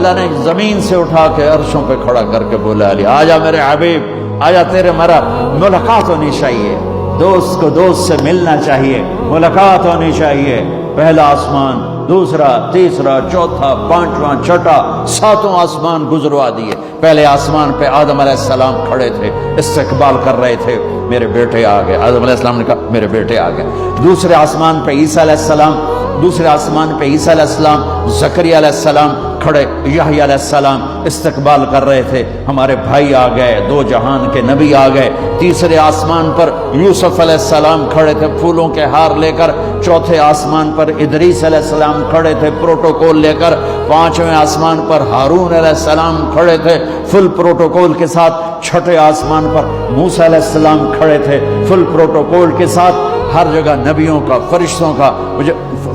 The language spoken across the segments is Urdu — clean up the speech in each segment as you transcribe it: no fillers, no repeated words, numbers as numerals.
اللہ نے زمین سے اٹھا کے عرشوں پہ کھڑا کر کے بولا علی آجا میرے حبیب آجا، تیرے مرا ملاقات ہونی چاہیے، دوست کو دوست سے ملنا چاہیے، ملاقات ہونی چاہیے۔ پہلا آسمان، دوسرا، تیسرا، چوتھا، پانچواں، چھٹا، ساتوں آسمان گزروا دیے۔ پہلے آسمان پہ آدم علیہ السلام کھڑے تھے، استقبال کر رہے تھے، میرے بیٹے آ گئے۔ آدم علیہ السلام نے کہا میرے بیٹے آ گئے۔ دوسرے آسمان پہ عیسیٰ علیہ السلام، دوسرے آسمان پہ عیسیٰ علیہ السلام، زکریا علیہ السلام کھڑے، یحییٰ علیہ السلام استقبال کر رہے تھے، ہمارے بھائی آ گئے، دو جہان کے نبی آ گئے۔ تیسرے آسمان پر یوسف علیہ السلام کھڑے تھے پھولوں کے ہار لے کر۔ چوتھے آسمان پر ادریس علیہ السلام کھڑے تھے پروٹوکول لے کر۔ پانچویں آسمان پر ہارون علیہ السلام کھڑے تھے فل پروٹوکول کے ساتھ۔ چھٹے آسمان پر موسیٰ علیہ السلام کھڑے تھے فل پروٹوکول کے ساتھ۔ ہر جگہ نبیوں کا، فرشتوں کا،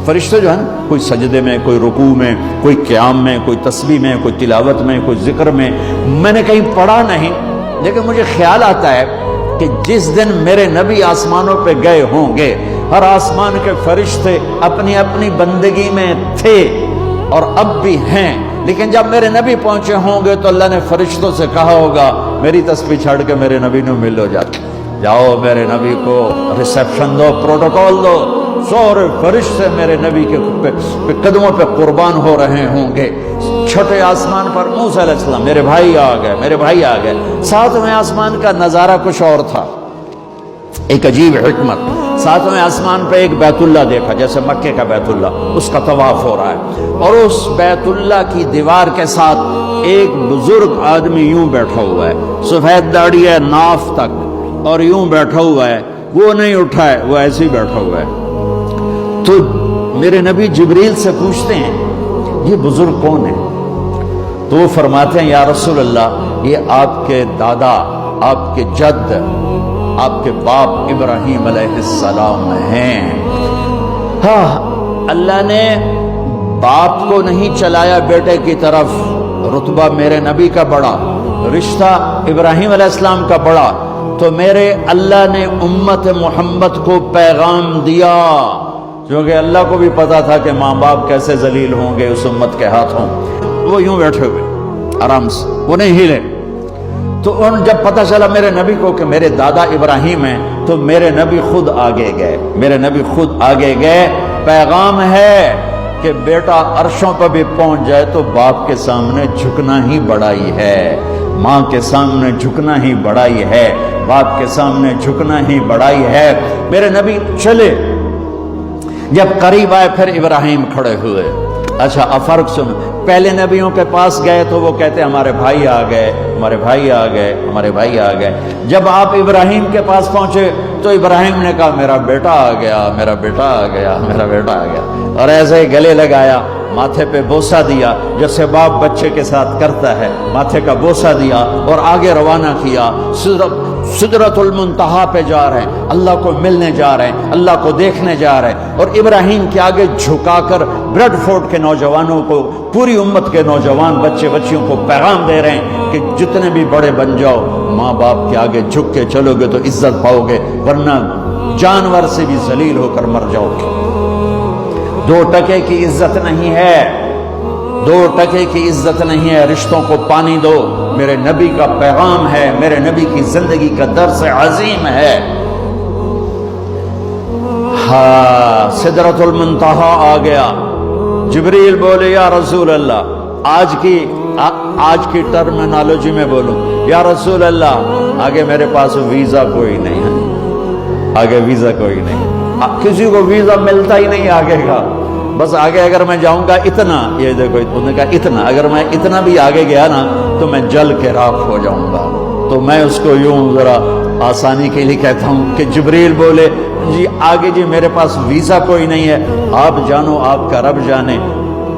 فرشتے جو ہیں کوئی سجدے میں، کوئی رکوع میں، کوئی قیام میں، کوئی تسبیح میں، کوئی تلاوت میں، کوئی ذکر میں، میں نے کہیں پڑھا نہیں، لیکن مجھے خیال آتا ہے کہ جس دن میرے نبی آسمانوں پہ گئے ہوں گے، ہر آسمان کے فرشتے اپنی اپنی بندگی میں تھے اور اب بھی ہیں، لیکن جب میرے نبی پہنچے ہوں گے تو اللہ نے فرشتوں سے کہا ہوگا میری تسبیح چھڑ کے میرے نبی نے ملو جاؤ میرے نبی کو ریسیپشن دو، پروٹوکول دو۔ سورے فرشتے میرے نبی کے قدموں پہ قربان ہو رہے ہوں گے۔ چھٹے آسمان پر موسیٰ علیہ السلام، میرے بھائی آ گئے، میرے بھائی آ گئے۔ ساتویں آسمان کا نظارہ کچھ اور تھا، ایک عجیب حکمت۔ ساتویں آسمان پہ ایک بیت اللہ دیکھا، جیسے مکے کا بیت اللہ، اس کا طواف ہو رہا ہے، اور اس بیت اللہ کی دیوار کے ساتھ ایک بزرگ آدمی یوں بیٹھا ہوا ہے، سفید داڑھی ہے ناف تک، اور یوں بیٹھا ہوا ہے، وہ نہیں اٹھا ہے، وہ ایسے ہی بیٹھا ہوا ہے۔ تو میرے نبی جبریل سے پوچھتے ہیں یہ بزرگ کون ہے؟ تو وہ فرماتے ہیں یا رسول اللہ یہ آپ کے دادا، آپ کے جد، آپ کے باپ ابراہیم علیہ السلام ہیں۔ ہاں، اللہ نے باپ کو نہیں چلایا بیٹے کی طرف، رتبہ میرے نبی کا بڑا، رشتہ ابراہیم علیہ السلام کا بڑا، تو میرے اللہ نے امت محمد کو پیغام دیا، کیونکہ اللہ کو بھی پتا تھا کہ ماں باپ کیسے ذلیل ہوں گے اس امت کے ہاتھوں۔ وہ یوں بیٹھے ہوئے آرام سے، وہ نہیں ہلے۔ تو ان جب پتہ چلا میرے نبی کو کہ میرے دادا ابراہیم ہیں، تو میرے نبی خود آگے گئے، میرے نبی خود آگے گئے۔ پیغام ہے کہ بیٹا عرشوں پر بھی پہنچ جائے تو باپ کے سامنے جھکنا ہی بڑائی ہے، ماں کے سامنے جھکنا ہی بڑائی ہے، باپ کے سامنے جھکنا ہی بڑائی ہے۔ میرے نبی چلے، جب قریب آئے پھر ابراہیم کھڑے ہوئے۔ اچھا اب فرق سن، پہلے نبیوں کے پاس گئے تو وہ کہتے ہمارے بھائی آ گئے، ہمارے بھائی آ گئے، ہمارے بھائی آ گئے۔ جب آپ ابراہیم کے پاس پہنچے تو ابراہیم نے کہا میرا بیٹا آ گیا، میرا بیٹا آ گیا، میرا بیٹا آ گیا، اور ایسے ہی گلے لگایا، ماتھے پہ بوسہ دیا جیسے باپ بچے کے ساتھ کرتا ہے، ماتھے کا بوسہ دیا اور آگے روانہ کیا۔ سدرۃ المنتہا پہ جا رہے ہیں، اللہ کو ملنے جا رہے ہیں، اللہ کو دیکھنے جا رہے ہیں، اور ابراہیم کے آگے جھکا کر بریڈ فورٹ کے نوجوانوں کو، پوری امت کے نوجوان بچے بچیوں کو پیغام دے رہے ہیں کہ جتنے بھی بڑے بن جاؤ، ماں باپ کے آگے جھک کے چلو گے تو عزت پاؤ گے، ورنہ جانور سے بھی ذلیل ہو کر مر جاؤ گے۔ 2 ٹکے کی عزت نہیں ہے، 2 ٹکے کی عزت نہیں ہے، رشتوں کو پانی دو۔ میرے نبی کا پیغام ہے، میرے نبی کی زندگی کا درس عظیم ہے۔ ہاں، سدرۃ المنتہا آ گیا۔ جبریل بولے یا رسول اللہ، آج کی ٹرمینالوجی میں بولوں، یا رسول اللہ آگے میرے پاس ویزا کوئی نہیں ہے، آگے ویزا کوئی نہیں، کسی کو ویزا ملتا ہی نہیں آگے کا، بس آگے اگر میں جاؤں گا اتنا، یہ دیکھو انہوں نے کہا اتنا، اگر میں اتنا بھی آگے گیا نا تو میں جل کے راکھ ہو جاؤں گا۔ تو میں اس کو یوں ذرا آسانی کے لیے کہتا ہوں کہ جبریل بولے جی آگے جی میرے پاس ویزا کوئی نہیں ہے، آپ جانو آپ کا رب جانے۔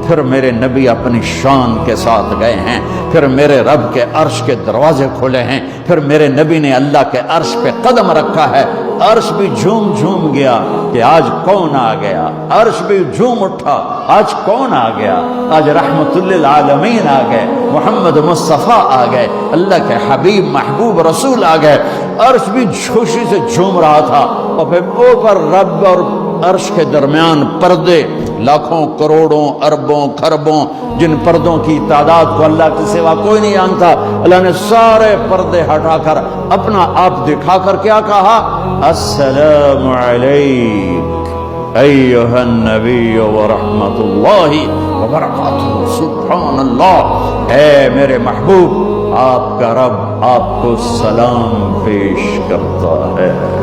پھر میرے نبی اپنی شان کے ساتھ گئے ہیں، پھر میرے رب کے عرش کے دروازے کھولے ہیں، پھر میرے نبی نے اللہ کے عرش پہ قدم رکھا ہے، عرش بھی جھوم جھوم گیا کہ آج کون آ گیا، عرش بھی جھوم اٹھا آج کون آ گیا، آج رحمت للعالمین آ گئے، محمد مصطفیٰ آ گئے، اللہ کے حبیب محبوب رسول آ گئے۔ عرش بھی خوشی سے جھوم رہا تھا، اور پھر اوپر رب اور عرش کے درمیان پردے لاکھوں کروڑوں اربوں خربوں جن پردوں کی تعداد کو اللہ کے سوا کوئی نہیں جانتا، اللہ نے سارے پردے ہٹا کر اپنا آپ دکھا کر کیا کہا؟ السلام علیک ایھا النبی ورحمۃ اللہ وبرکاتہ۔ سبحان اللہ، اے میرے محبوب، آپ کا رب آپ کو سلام پیش کرتا ہے۔